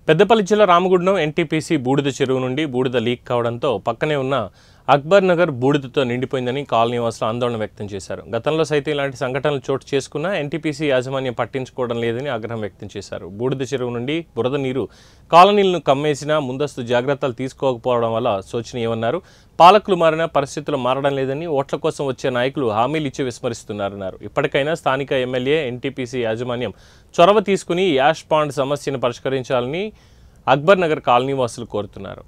పెద్దపల్లి జిల్లా రామగుండం ఎన్టీపీసీ బూడిద చెరువు నుండి బూడిద లీక్ కావడంతో పక్కనే ఉన్న అక్బర్ నగర్ బూడిదతో నిండిపోయిందని కాలనీ వాసులు ఆందోళన వ్యక్తం చేశారు. గతంలో సైతం ఇలాంటి సంఘటనలు చోటు చేసుకున్నా ఎన్టీపీసీ యాజమాన్యం పట్టించుకోవడం లేదని ఆగ్రహం వ్యక్తం చేశారు. బూడిద చెరువు నుండి బురద నీరు కాలనీలను కమ్మేసినా ముందస్తు జాగ్రత్తలు తీసుకోకపోవడం వల్ల శోచనీయమన్నారు. పాలకులు మారినా పరిస్థితులు మారడం లేదని ఓట్ల కోసం వచ్చే నాయకులు హామీలు ఇచ్చి విస్మరిస్తున్నారన్నారు. ఇప్పటికైనా స్థానిక ఎమ్మెల్యే ఎన్టీపీసీ యాజమాన్యం చొరవ తీసుకుని యాష్ పాండ్ సమస్యను పరిష్కరించాలని అక్బర్ నగర్ కాలనీ వాసులు కోరుతున్నారు.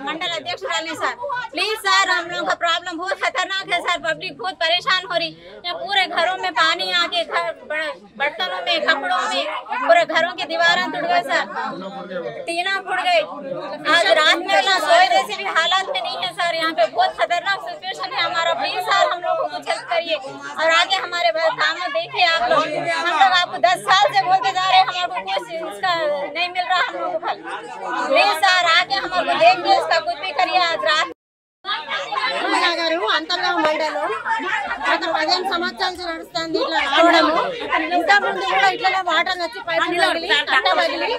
मंडल अध्यक्ष सर प्लीज सर, हम लोगों का प्रॉब्लम बहुत खतरनाक है सर। पब्लिक बहुत परेशान हो रही है। पूरे घरों में पानी आके बर्तनों में कपड़ों में पूरे घरों की दीवारें टूट गए सर, टीना फूट गए। आज रात में ना सोए जैसे भी हालात में नहीं है सर। यहाँ पे बहुत खतरनाक सिचुएशन है हमारा। प्लीज सर, हम लोग को कुछ हेल्प करिए और आगे हमारे काम देखिए आप लोग। हम लोग आपको 10 साल से बोलते जा रहे हैं, हमारे को कुछ इसका नहीं मिल रहा हम लोग को फल। प्लीज सर, आगे हमारे को देखिए, इसका कुछ भी करिए। आज रात అంతర్గాం మండలం గత 15 సంవత్సరాల నుంచి నడుస్తుంది ఇట్లా రావడము. ఇంత ముందు కూడా ఇట్లనే వాటర్ వచ్చి పైపులు పగిలి కట్ట పగిలి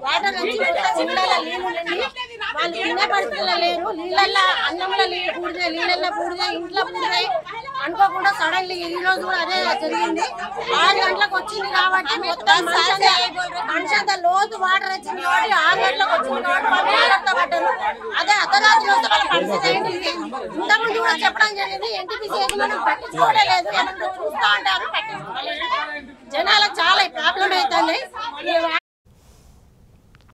వాటర్ వచ్చి ఇళ్ళల్లో నీళ్లు నిండి వాళ్ళు తినే పరిస్థితుల్లో లేరు. నీళ్ళల్లో అన్నంలో పూడిదే, నీళ్ళల్లో పూడిదే, ఇంట్లో పూడిదే అనుకోకుండా సడన్లీ ఈ రోజు కూడా అదే జరిగింది. 6 గంటలకు వచ్చింది కాబట్టి మొత్తం మనిషంత లోతు వాటర్ వచ్చింది కాబట్టి 6 గంటలకు వచ్చింది కాబట్టి వాళ్ళు జాగ్రత్త పడ్డారు. అదే అర్ధరాత్రి వస్తే వాళ్ళ పరిస్థితి ఏంటి? ఇంతకుముందు కూడా చెప్పడం జరిగింది. ఎన్టీపీసీ మనం పట్టించుకోవడం లేదు, ఏమన్నా చూస్తూ ఉంటారు, పట్టించుకోలేదు. జనాలకు చాలా ప్రాబ్లం అవుతుంది.